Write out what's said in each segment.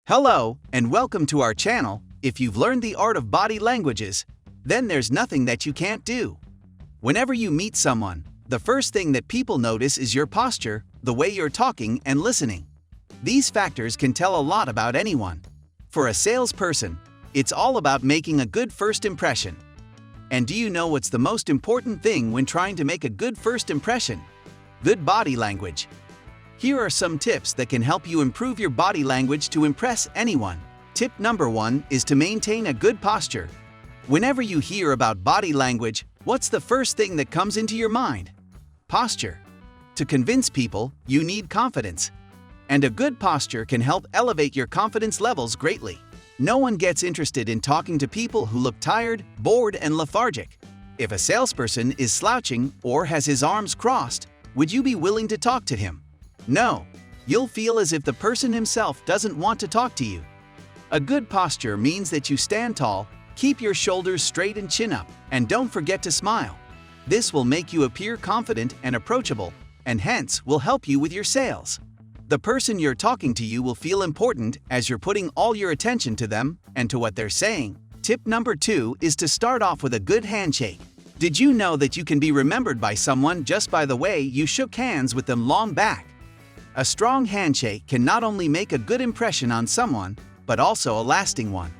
Hello, and welcome to our channel. If you've learned the art of body languages, then there's nothing that you can't do. Whenever you meet someone, the first thing that people notice is your posture, the way you're talking and listening. These factors can tell a lot about anyone. For a salesperson, it's all about making a good first impression. And do you know what's the most important thing when trying to make a good first impression? Good body language. Here are some tips that can help you improve your body language to impress anyone. Tip number 1 is to maintain a good posture. Whenever you hear about body language, what's the first thing that comes into your mind? Posture. To convince people, you need confidence. And a good posture can help elevate your confidence levels greatly. No one gets interested in talking to people who look tired, bored, and lethargic. If a salesperson is slouching or has his arms crossed, would you be willing to talk to him? No, you'll feel as if the person himself doesn't want to talk to you. A good posture means that you stand tall, keep your shoulders straight and chin up, and don't forget to smile. This will make you appear confident and approachable, and hence will help you with your sales. The person you're talking to you will feel important as you're putting all your attention to them and to what they're saying. Tip number 2 is to start off with a good handshake. Did you know that you can be remembered by someone just by the way you shook hands with them long back? A strong handshake can not only make a good impression on someone, but also a lasting one.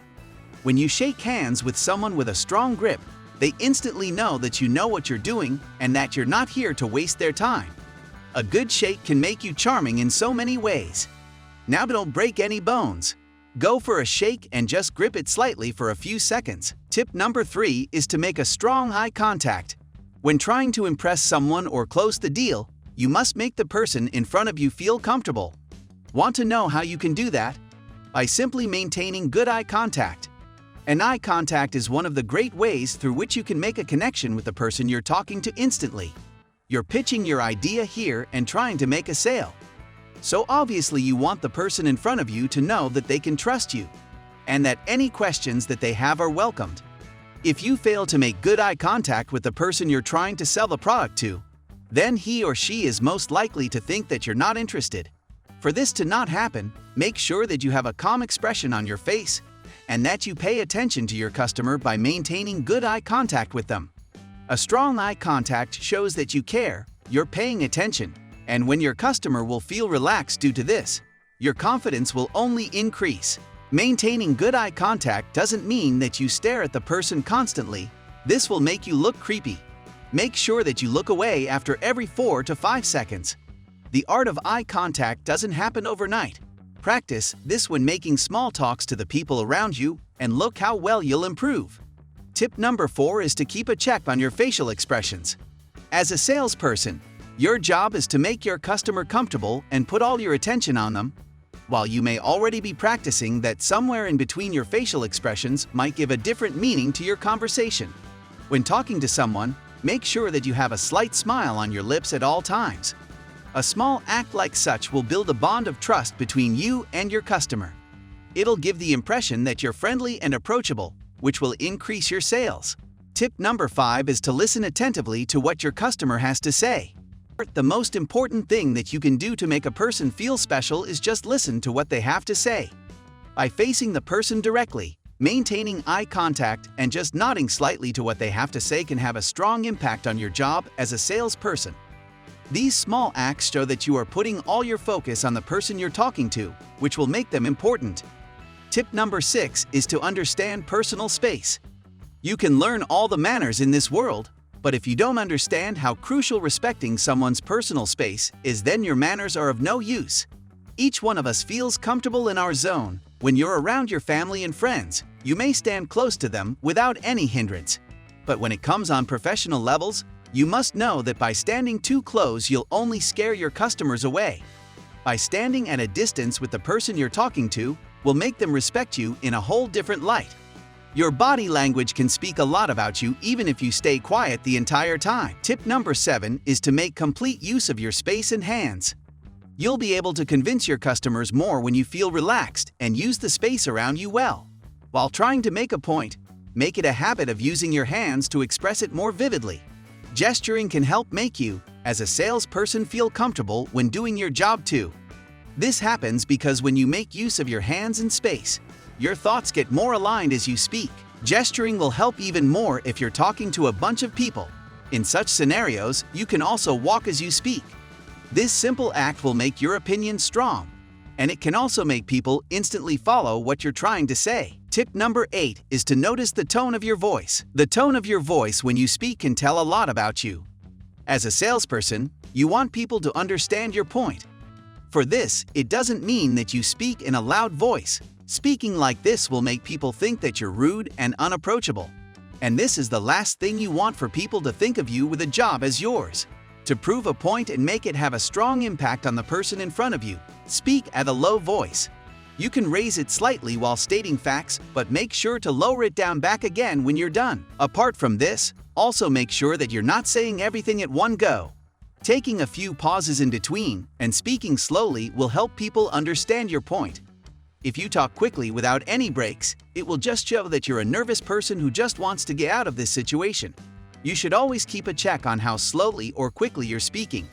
When you shake hands with someone with a strong grip, they instantly know that you know what you're doing and that you're not here to waste their time. A good shake can make you charming in so many ways. Now don't break any bones. Go for a shake and just grip it slightly for a few seconds. Tip number 3 is to make a strong eye contact. When trying to impress someone or close the deal, you must make the person in front of you feel comfortable. Want to know how you can do that? By simply maintaining good eye contact. And eye contact is one of the great ways through which you can make a connection with the person you're talking to instantly. You're pitching your idea here and trying to make a sale. So obviously you want the person in front of you to know that they can trust you, and that any questions that they have are welcomed. If you fail to make good eye contact with the person you're trying to sell the product to, then he or she is most likely to think that you're not interested. For this to not happen, make sure that you have a calm expression on your face and that you pay attention to your customer by maintaining good eye contact with them. A strong eye contact shows that you care, you're paying attention, and when your customer will feel relaxed due to this, your confidence will only increase. Maintaining good eye contact doesn't mean that you stare at the person constantly. This will make you look creepy. Make sure that you look away after every 4 to 5 seconds. The art of eye contact doesn't happen overnight. Practice this when making small talks to the people around you, and look how well you'll improve. Tip number 4 is to keep a check on your facial expressions. As a salesperson, your job is to make your customer comfortable and put all your attention on them. While you may already be practicing that, somewhere in between your facial expressions might give a different meaning to your conversation. When talking to someone, make sure that you have a slight smile on your lips at all times. A small act like such will build a bond of trust between you and your customer. It'll give the impression that you're friendly and approachable, which will increase your sales. Tip number 5 is to listen attentively to what your customer has to say. The most important thing that you can do to make a person feel special is just listen to what they have to say. By facing the person directly, maintaining eye contact, and just nodding slightly to what they have to say can have a strong impact on your job as a salesperson. These small acts show that you are putting all your focus on the person you're talking to, which will make them important. Tip number 6 is to understand personal space. You can learn all the manners in this world, but if you don't understand how crucial respecting someone's personal space is, then your manners are of no use. Each one of us feels comfortable in our zone. When you're around your family and friends, you may stand close to them without any hindrance. But when it comes on professional levels, you must know that by standing too close, you'll only scare your customers away. By standing at a distance with the person you're talking to, will make them respect you in a whole different light. Your body language can speak a lot about you even if you stay quiet the entire time. Tip number 7 is to make complete use of your space and hands. You'll be able to convince your customers more when you feel relaxed and use the space around you well. While trying to make a point, make it a habit of using your hands to express it more vividly. Gesturing can help make you, as a salesperson, feel comfortable when doing your job too. This happens because when you make use of your hands and space, your thoughts get more aligned as you speak. Gesturing will help even more if you're talking to a bunch of people. In such scenarios, you can also walk as you speak. This simple act will make your opinion strong, and it can also make people instantly follow what you're trying to say. Tip number 8 is to notice the tone of your voice. The tone of your voice when you speak can tell a lot about you. As a salesperson, you want people to understand your point. For this, it doesn't mean that you speak in a loud voice. Speaking like this will make people think that you're rude and unapproachable. And this is the last thing you want for people to think of you with a job as yours. To prove a point and make it have a strong impact on the person in front of you, speak at a low voice. You can raise it slightly while stating facts, but make sure to lower it down back again when you're done. Apart from this, also make sure that you're not saying everything at one go. Taking a few pauses in between and speaking slowly will help people understand your point. If you talk quickly without any breaks, it will just show that you're a nervous person who just wants to get out of this situation. You should always keep a check on how slowly or quickly you're speaking.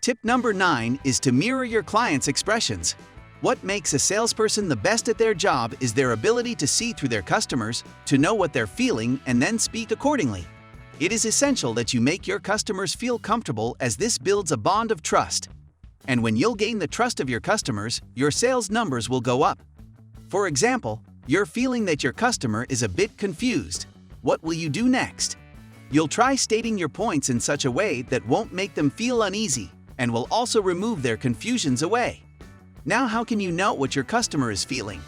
Tip number 9 is to mirror your client's expressions. What makes a salesperson the best at their job is their ability to see through their customers, to know what they're feeling, and then speak accordingly. It is essential that you make your customers feel comfortable, as this builds a bond of trust. And when you'll gain the trust of your customers, your sales numbers will go up. For example, you're feeling that your customer is a bit confused. What will you do next? You'll try stating your points in such a way that won't make them feel uneasy and will also remove their confusions away. Now, how can you know what your customer is feeling?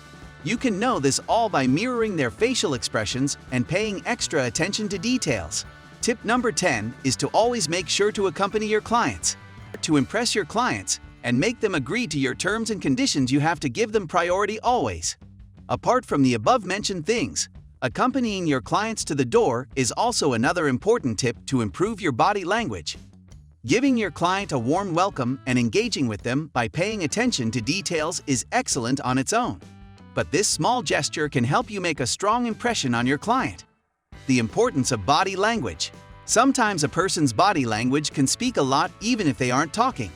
You can know this all by mirroring their facial expressions and paying extra attention to details. Tip number 10 is to always make sure to accompany your clients. To impress your clients and make them agree to your terms and conditions, you have to give them priority always. Apart from the above-mentioned things, accompanying your clients to the door is also another important tip to improve your body language. Giving your client a warm welcome and engaging with them by paying attention to details is excellent on its own. But this small gesture can help you make a strong impression on your client. The importance of body language. Sometimes a person's body language can speak a lot even if they aren't talking.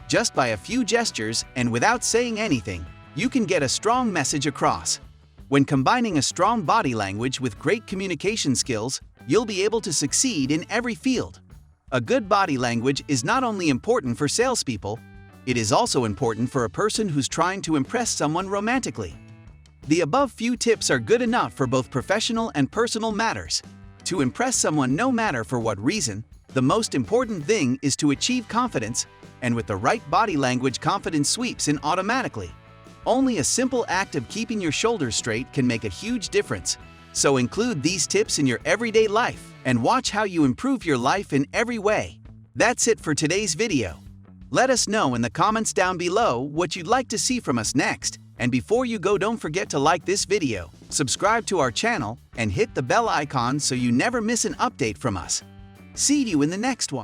Just by a few gestures and without saying anything, you can get a strong message across. When combining a strong body language with great communication skills, you'll be able to succeed in every field. A good body language is not only important for salespeople, it is also important for a person who's trying to impress someone romantically. The above few tips are good enough for both professional and personal matters. To impress someone, no matter for what reason, the most important thing is to achieve confidence, and with the right body language, confidence sweeps in automatically. Only a simple act of keeping your shoulders straight can make a huge difference. So include these tips in your everyday life and watch how you improve your life in every way. That's it for today's video. Let us know in the comments down below what you'd like to see from us next. And before you go, don't forget to like this video, subscribe to our channel, and hit the bell icon so you never miss an update from us. See you in the next one.